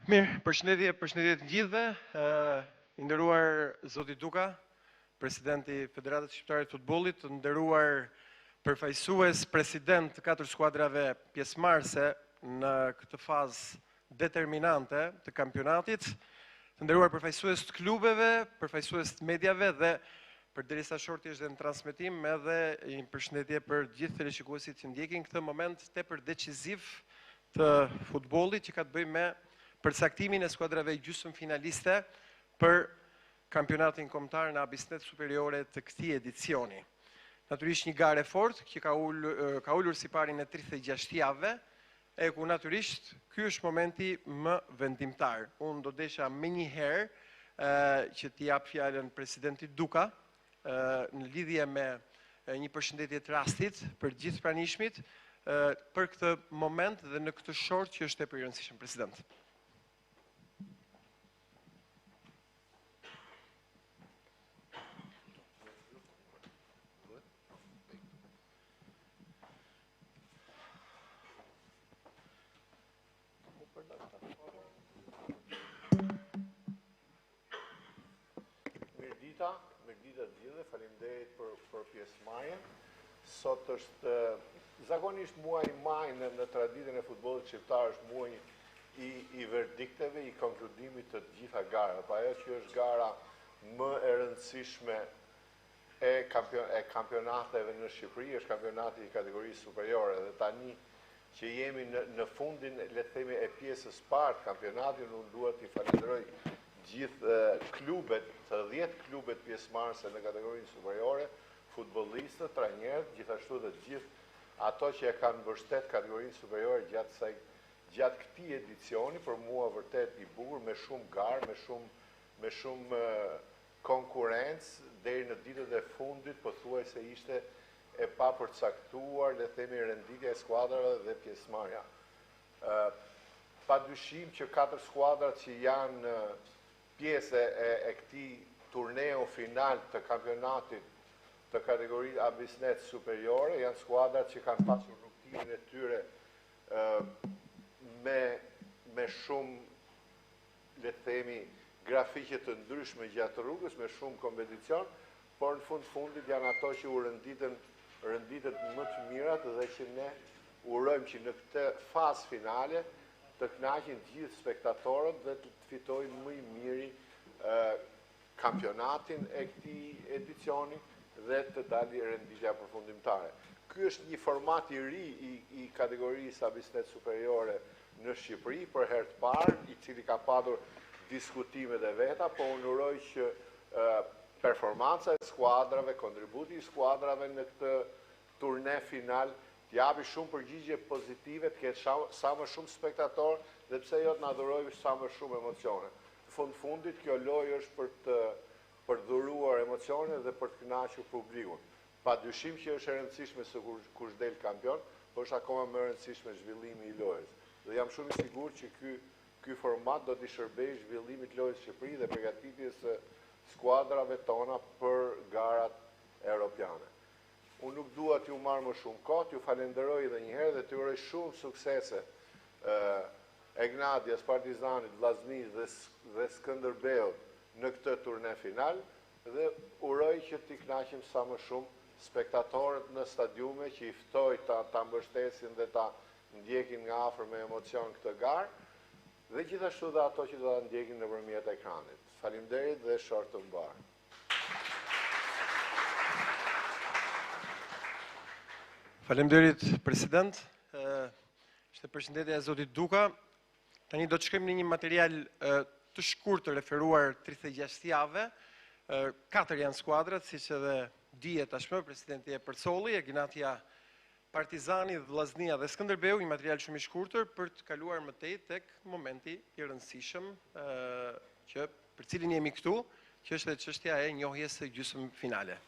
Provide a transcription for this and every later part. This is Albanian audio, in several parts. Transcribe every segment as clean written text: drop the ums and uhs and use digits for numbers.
Mirë, përshëndetje të gjithëve, i nderuar zoti Duka, presidenti i Federatës Shqiptare të Futbollit, të nderuar përfaqësues president të 4 skuadrave pjesëmarrëse në këtë fazë determinante të kampionatit, të nderuar përfaqësues të klubeve, përfaqësues të mediave dhe përderisa shorti është dhe në transmetim, edhe një përshëndetje për gjithë teleshikuesit që ndjekin këtë moment tepër deciziv të futbollit që ka të bëjë me përcaktimin e skuadrave gjysmë finaliste për kampionatin kombëtar në Abisnet Superiore të këtij edicioni. Natyrisht një garë fort që ka ulur siparin e 36 javëve, e ku natyrisht ky është momenti më vendimtar. Unë do desha menjëherë që t'i jap fjalën presidentit Duka në lidhje me një përshëndetje të rastit për gjithë pranishmit për këtë moment dhe në këtë short që është tepër i rëndësishëm, president. Mirëdita të gjithëve, faleminderit për pjesëmarrjen. Sot është zakonisht muaji maj në traditën e futbollit shqiptar është muaji i verdikteve, i konkludimit të gjitha garat. Pa ajo që është gara më e rëndësishme e kampionateve në Shqipëri është kampionati i kategorisë superiore, dhe tani që jemi në fundin, le të themi, e pjesës parë të kampionatit, unë duhet t'i falenderoj gjithë klubet, të 10 klubet pjesëmarrëse në kategorinë superiore, futbollistët, trajnerët, gjithashtu dhe gjithë ato që e kanë mbështet kategorinë superiore gjatë këtij edicioni, për mua vërtet i bukur, me shumë garë, me shumë konkurrencë, deri në ditët e fundit, pothuajse ishte e papërcaktuar, le themi, renditja e skuadrave dhe pjesëmarrja. Padyshim që 4 skuadrat që janë pjesë e këtij turneu final të kampionatit të kategorisë Abisnet Superiore, janë skuadrat që kanë pasur rrugtimin e tyre me shumë, le të themi, grafike të ndryshme gjatë rrugës, me shumë kompeticion, por në fundit janë ato që u rënditet më të mirat dhe që ne urojmë që në këtë fazë finale të kënaqin gjithë spektatorët dhe të fitojnë më i miri kampionatin e këtij edicioni dhe të dali renditja përfundimtare. Ky është një format i ri i kategorisë Abisnet Superiore në Shqipëri për herë të parë, i cili ka padur diskutimet e veta, po unë uroj që performanca e skuadrave, kontributi i skuadrave në këtë turne final të japi shumë përgjigje pozitive, të ketë sa më shumë spektator dhe pse jo të na dhurojë sa më shumë emocione. Në fundit kjo lojë është për të dhuruar emocione dhe për të kënaqur publikun. Padyshim që është e rëndësishme se kush del kampion, por është akoma më e rëndësishme zhvillimi i lojës. Dhe jam shumë i sigurt që ky format do t'i shërbejë zhvillimit të lojës së Shqipërisë dhe përgatitjes së skuadrave tona për garat europiane. Unë nuk dua t'ju marr më shumë kohë, t'ju falenderoj edhe një herë dhe t'ju uroj shumë suksese Egnadias, Partizanit, Vllaznisë dhe Skënderbeut në këtë turne final dhe uroj që t'i kënaqim sa më shumë spektatorët në stadiume që i ftoj ta mbështesin dhe ta ndjekin nga afër me emocion këtë garë dhe gjithashtu dhe ato që do ta ndjekin nëpërmjet ekranit. Faleminderit dhe short të mbarë. Faleminderit, president. Ishte përshëndetja e zotit Duka. Tani do të shkojmë në një material të shkurt të referuar 36 javë. 4 janë skuadrat, siç edhe dihet tashmë, presidenti e Përcolli, Egnatia, Partizani, Vllaznia dhe Skënderbeu, një material shumë i shkurtër për të kaluar më tej tek momenti i rëndësishëm që për cilin jemi këtu, që është çështja e njohjes së gjysmë finale.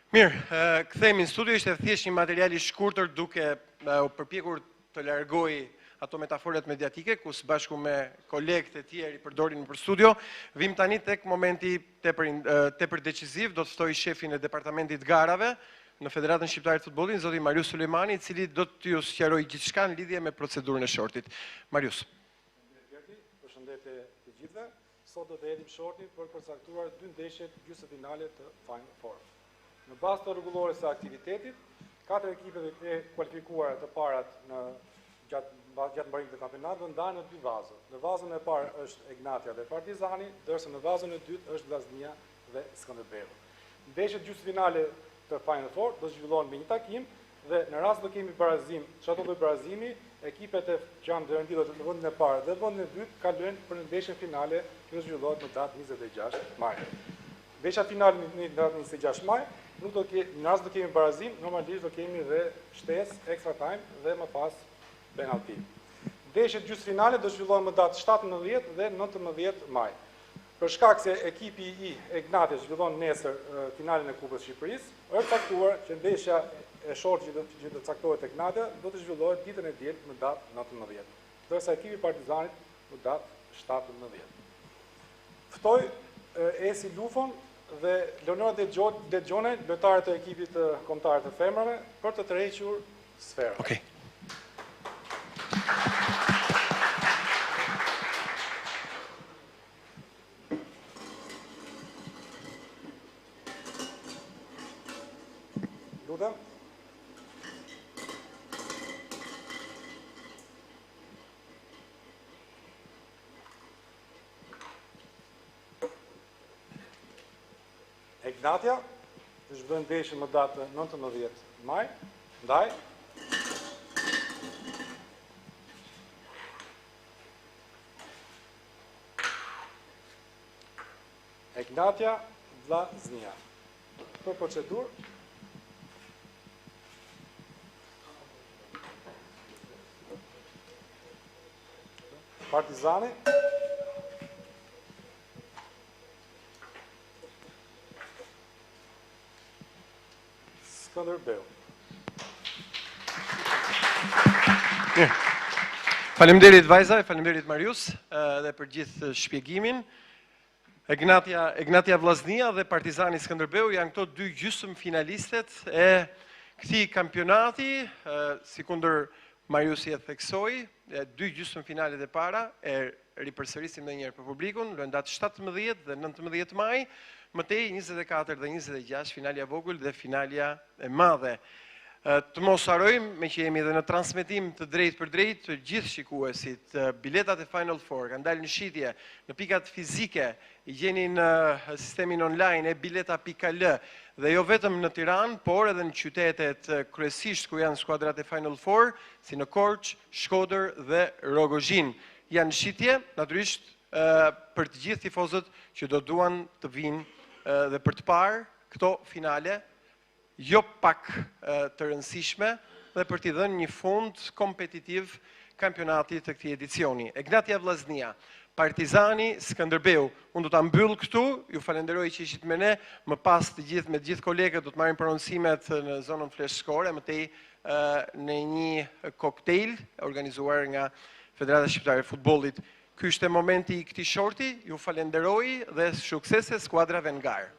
Mirë, kthehemi në studio, ishte thjesht një material i shkurtër duke u përpjekur të largoj ato metaforat mediatike, ku së bashku me kolegët e tjerë i përdorin për studio. Vim tani tek momenti tepër decisiv, do të ftoj shefin e departamentit garave në Federatën Shqiptare të Futbollit, zoti Marius Sulejmani, i cili do t'ju sqarojë gjithçka në lidhje me procedurën e shortit. Marius. Përshëndetje të gjithëve. Sot do të herim shortin për përcaktuar 2 ndeshjet gjysmëfinale të Final Four. Në bazë të rregullores së aktivitetit, 4 ekipet e kualifikuara të parat në gjatë mbarimit të kampionatit ndahen në 2 vaza. Në vazën e parë është Egnatia dhe Partizani, ndërsa në vazën e dytë është Vllaznia dhe Skënderbeu. Ndeshjet gjysmëfinale të Final Four do zhvillohen me një takim dhe në rast do kemi barazim, çdo lloj barazimi, ekipet që janë garantuar në vendin e parë dhe vendin e dytë kalojnë për ndeshjen finale që zhvillohet në datën 26 maj. Ndeshja finale në datën 26 maj, nuk do kemi, në rast do kemi barazim, normalisht do kemi dhe shtesë, extra time dhe më pas penalti. Ndeshjet gjysmëfinale do zhvillohen në datë 17 dhe 19 maj. Për shkak se ekipi i Egnatia zhvillon nesër finalen e Kupës së Shqipërisë, është caktuar që ndeshja e shortit që do të caktohet tek Egnatia do të zhvillohet ditën e dielë në datë 19, ndërsa ekipi i Partizanit në datë 17. Ftoj Esi Lufon dhe Leonora Dexhone, lojtarët e ekipit kombëtar të femrave, për të tërhequr sferën. Okej. Lutem. Egnatia të zhvillon ndeshjen më datë 19 maj, ndaj Egnatia Vllaznia. Për procedurë Partizani Skënderbeu. Faleminderit vajza, faleminderit Marius dhe për gjithë shpjegimin. Egnatia Vllaznia dhe Partizani Skënderbeu janë këto 2 gjysmëfinalistet e këtij kampionati, sikundër Mariusi e theksoi, 2 gjysmëfinalet e para e ripërsërisim edhe një herë për publikun, luajnë datë 17 dhe 19 maj, mëtej 24 dhe 26 finalja vogël dhe finalja e madhe. Të mos harojmë, me që jemi edhe në transmetim të drejt për drejt, të gjithë shikuesit, biletat e Final Four kanë dalë në shitje në pikat fizike, i gjeni në sistemin online e bileta.al dhe jo vetëm në Tiranë, por edhe në qytetet kryesisht ku janë skuadrat e Final Four, si në Korçë, Shkodër dhe Rogozhin. Janë shitje, natyrisht, për të gjithë tifozët që do duan të vinë dhe për të parë këto finale, jo pak të rëndësishme dhe për t'i dhënë një fund kompetitiv kampionatit të këtij edicioni. Egnatia Vllaznia, Partizani Skënderbeu. Unë do ta mbyll këtu, ju falenderoj që ishit me ne, më pas me të gjithë kolegët do të marrim pronësimet në zonën fleshkore, mëtej në një koktejl organizuar nga Federata Shqiptare e Futbollit. Ky ishte momenti i këtij shorti, ju falenderoj dhe suksese skuadrave në garë.